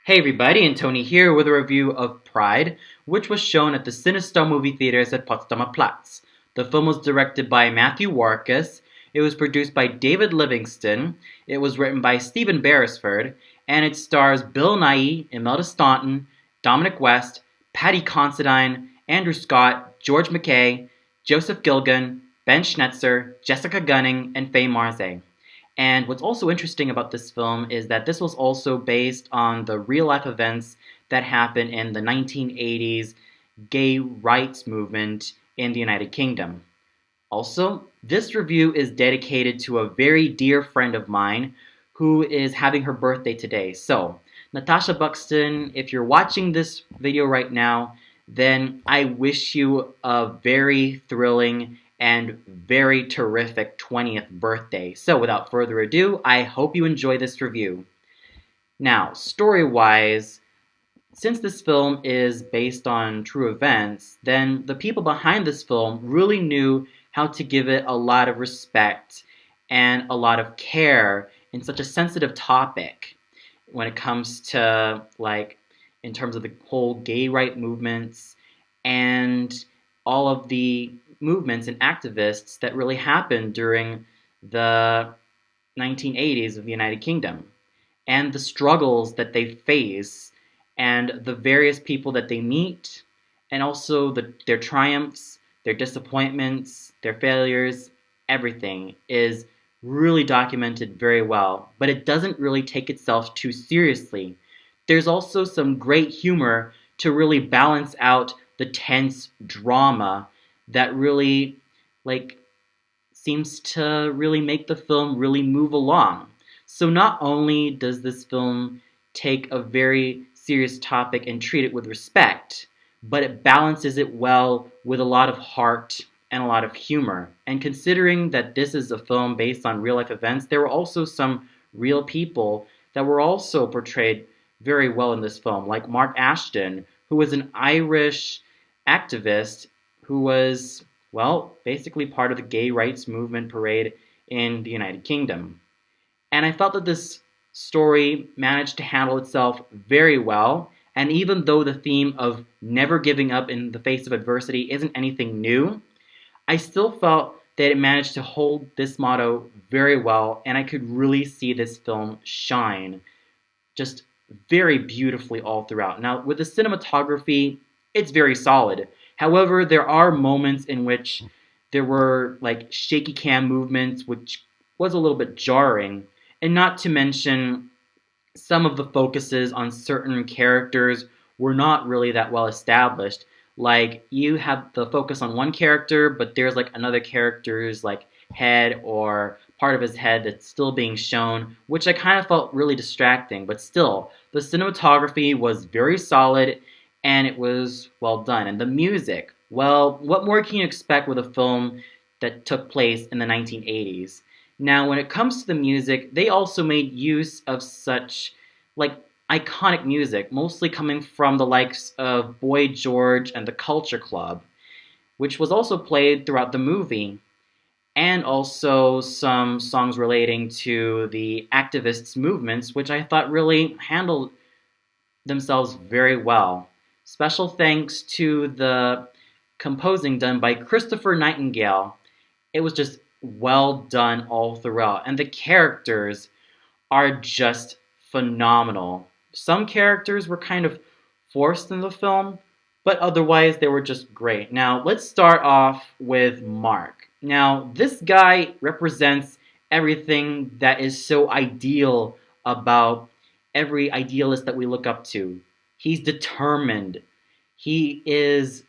Hey everybody, and Tony here with a review of Pride, which was shown at the CineStar movie theaters at Potsdamer Platz. The film was directed by Matthew Warchus, it was produced by David Livingston, it was written by Stephen Beresford, and it stars Bill Nighy, Imelda Staunton, Dominic West, Patty Considine, Andrew Scott, George McKay, Joseph Gilgun, Ben Schnetzer, Jessica Gunning, and Faye Marze. And what's also interesting about this film is that this was also based on the real-life events that happened in the 1980s gay rights movement in the United Kingdom. Also, this review is dedicated to a very dear friend of mine who is having her birthday today. So, Natasha Buxton, if you're watching this video right now, then I wish you a very thrilling and very terrific 20th birthday. So without further ado, I hope you enjoy this review. Now, story-wise, since this film is based on true events, then the people behind this film really knew how to give it a lot of respect and a lot of care in such a sensitive topic when it comes to, like, in terms of the whole gay right movements and all of the movements and activists that really happened during the 1980s of the United Kingdom, and the struggles that they face, and the various people that they meet, and also their triumphs, their disappointments, their failures. Everything is really documented very well, but it doesn't really take itself too seriously. There's also some great humor to really balance out the tense drama that really, seems to really make the film really move along. So not only does this film take a very serious topic and treat it with respect, but it balances it well with a lot of heart and a lot of humor. And considering that this is a film based on real-life events, there were also some real people that were also portrayed very well in this film, like Mark Ashton, who was an Irish activist who was, well, basically part of the gay rights movement parade in the United Kingdom. And I felt that this story managed to handle itself very well, and even though the theme of never giving up in the face of adversity isn't anything new, I still felt that it managed to hold this motto very well, and I could really see this film shine just very beautifully all throughout. Now, with the cinematography, it's very solid. However, there are moments in which there were like shaky cam movements, which was a little bit jarring, and not to mention some of the focuses on certain characters were not really that well established. Like, you have the focus on one character, but there's like another character's like head or part of his head that's still being shown, which I kind of felt really distracting. But still, the cinematography was very solid and it was well done. And the music, well, what more can you expect with a film that took place in the 1980s? Now, when it comes to the music, they also made use of such, like, iconic music, mostly coming from the likes of Boy George and the Culture Club, which was also played throughout the movie, and also some songs relating to the activists' movements, which I thought really handled themselves very well. Special thanks to the composing done by Christopher Nightingale. It was just well done all throughout, and the characters are just phenomenal. Some characters were kind of forced in the film, but otherwise they were just great. Now, let's start off with Mark. Now, this guy represents everything that is so ideal about every idealist that we look up to. He's determined. He is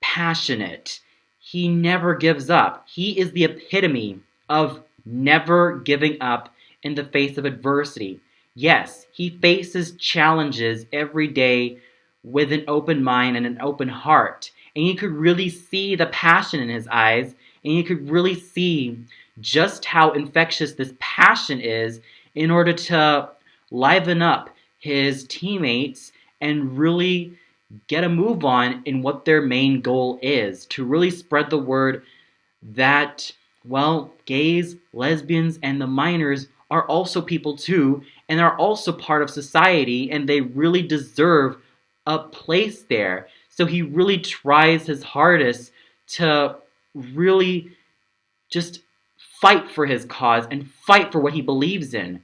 passionate. He never gives up. He is the epitome of never giving up in the face of adversity. Yes, he faces challenges every day with an open mind and an open heart. And you could really see the passion in his eyes, and you could really see just how infectious this passion is in order to liven up his teammates and really get a move on in what their main goal is, to really spread the word that, well, gays, lesbians, and the minors are also people too, and are also part of society, and they really deserve a place there. So he really tries his hardest to really just fight for his cause and fight for what he believes in.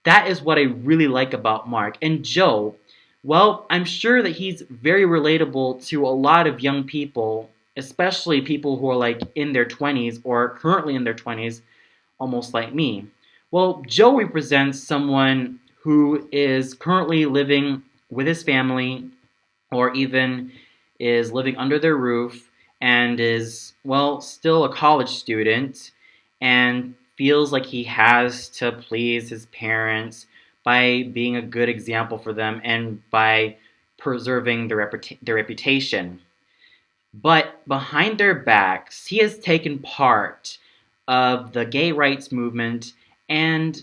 That is what I really like about Mark. And Joe, well, I'm sure that he's very relatable to a lot of young people, especially people who are like in their 20s or currently in their 20s, almost like me. Well, Joe represents someone who is currently living with his family or even is living under their roof and is, well, still a college student and feels like he has to please his parents by being a good example for them and by preserving their reputation. But behind their backs, he has taken part of the gay rights movement, and,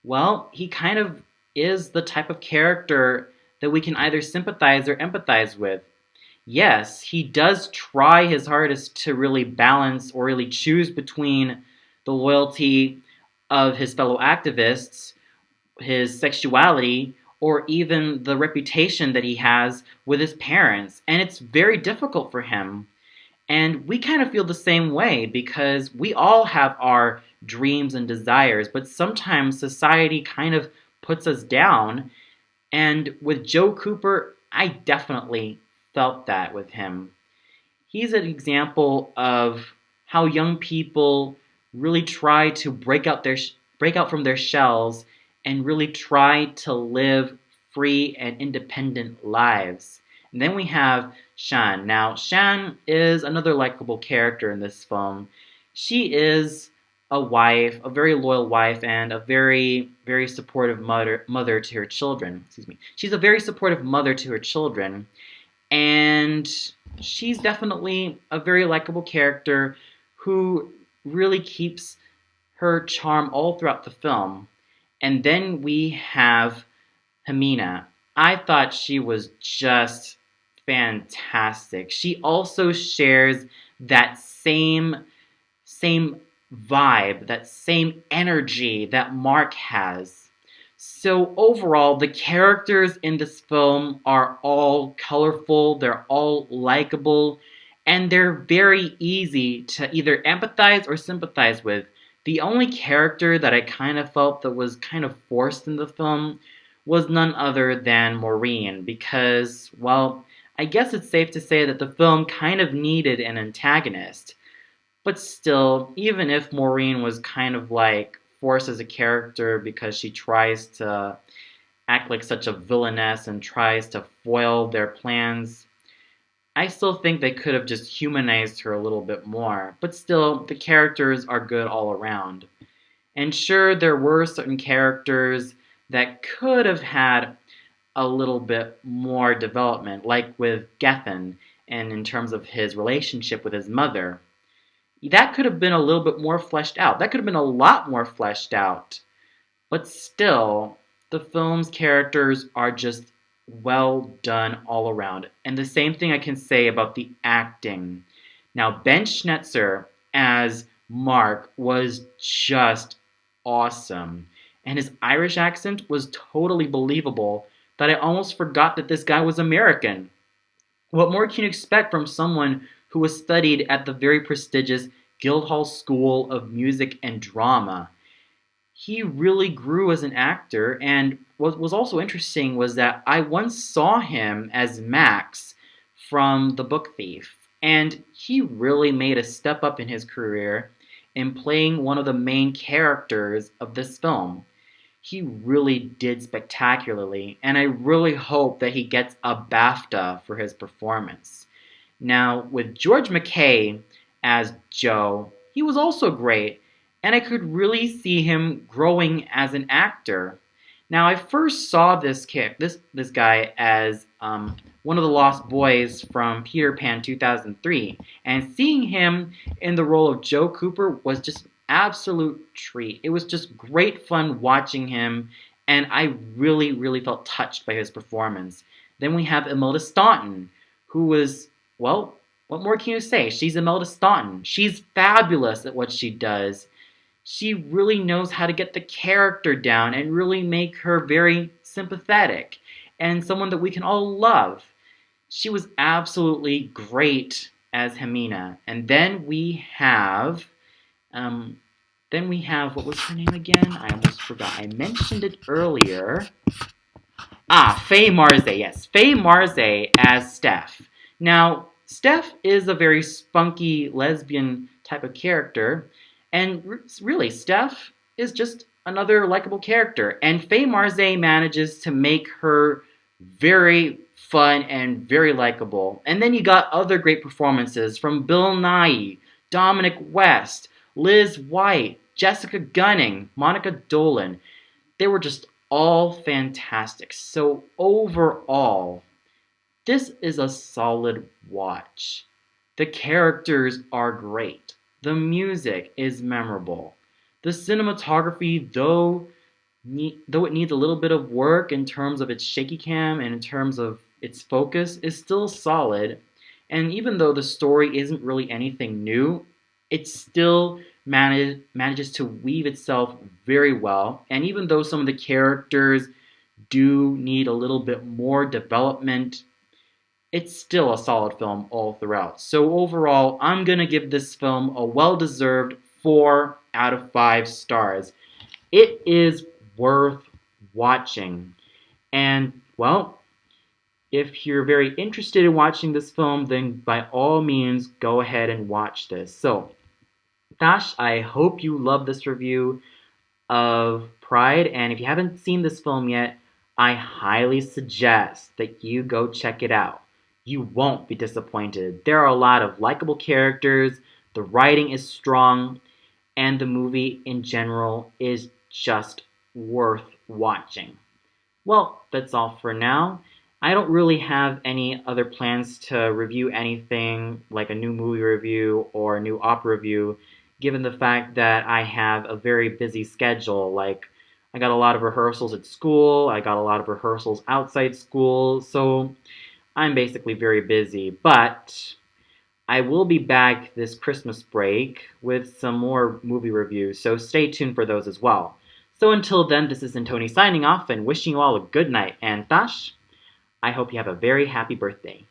well, he kind of is the type of character that we can either sympathize or empathize with. Yes, he does try his hardest to really balance or really choose between the loyalty of his fellow activists, his sexuality, or even the reputation that he has with his parents. And it's very difficult for him. And we kind of feel the same way because we all have our dreams and desires, but sometimes society kind of puts us down. And with Joe Cooper, I definitely felt that with him. He's an example of how young people really try to break out from their shells and really try to live free and independent lives. And then we have Shan. Now, Shan is another likable character in this film. She is a wife, a very loyal wife, and a very, very supportive mother to her children. Excuse me. She's a very supportive mother to her children, and she's definitely a very likable character who really keeps her charm all throughout the film. And then we have Hamina. I thought she was just fantastic. She also shares that same vibe, that same energy that Mark has. So overall, the characters in this film are all colorful, they're all likable, and they're very easy to either empathize or sympathize with. The only character that I kind of felt that was kind of forced in the film was none other than Maureen, because, well, I guess it's safe to say that the film kind of needed an antagonist. But still, even if Maureen was kind of like forced as a character because she tries to act like such a villainess and tries to foil their plans, I still think they could have just humanized her a little bit more. But still, the characters are good all around. And sure, there were certain characters that could have had a little bit more development, like with Gethin, and in terms of his relationship with his mother. That could have been a little bit more fleshed out. That could have been a lot more fleshed out. But still, the film's characters are just well done all around. And the same thing I can say about the acting. Now, Ben Schnetzer as Mark was just awesome. And his Irish accent was totally believable that I almost forgot that this guy was American. What more can you expect from someone who was studied at the very prestigious Guildhall School of Music and Drama? He really grew as an actor, and what was also interesting was that I once saw him as Max from The Book Thief, and he really made a step up in his career in playing one of the main characters of this film. He really did spectacularly, and I really hope that he gets a BAFTA for his performance. Now, with George McKay as Joe, he was also great, and I could really see him growing as an actor. Now, I first saw this guy as one of the Lost Boys from Peter Pan 2003, and seeing him in the role of Joe Cooper was just absolute treat. It was just great fun watching him, and I really, really felt touched by his performance. Then we have Imelda Staunton, who was, well, what more can you say? She's Imelda Staunton. She's fabulous at what she does. She really knows how to get the character down and really make her very sympathetic and someone that we can all love. She was absolutely great as Hemina. And um, then we have, what was her name again? I almost forgot. I mentioned it earlier. Faye Marze, yes. Faye Marze as Steph. Now, Steph is a very spunky lesbian type of character, and really, Steph is just another likable character. And Faye Marze manages to make her very fun and very likable. And then you got other great performances from Bill Nighy, Dominic West, Liz White, Jessica Gunning, Monica Dolan. They were just all fantastic. So overall, this is a solid watch. The characters are great. The music is memorable. The cinematography, though it needs a little bit of work in terms of its shaky cam and in terms of its focus, is still solid. And even though the story isn't really anything new, it still manages to weave itself very well. And even though some of the characters do need a little bit more development, it's still a solid film all throughout. So overall, I'm going to give this film a well-deserved 4 out of 5 stars. It is worth watching. And, well, if you're very interested in watching this film, then by all means, go ahead and watch this. So, Tash, I hope you love this review of Pride, and if you haven't seen this film yet, I highly suggest that you go check it out. You won't be disappointed. There are a lot of likable characters, the writing is strong, and the movie in general is just worth watching. Well, that's all for now. I don't really have any other plans to review anything like a new movie review or a new opera review, given the fact that I have a very busy schedule. Like, I got a lot of rehearsals at school, I got a lot of rehearsals outside school, so I'm basically very busy. But I will be back this Christmas break with some more movie reviews, so stay tuned for those as well. So until then, this is Antoni signing off and wishing you all a good night. And Tash, I hope you have a very happy birthday.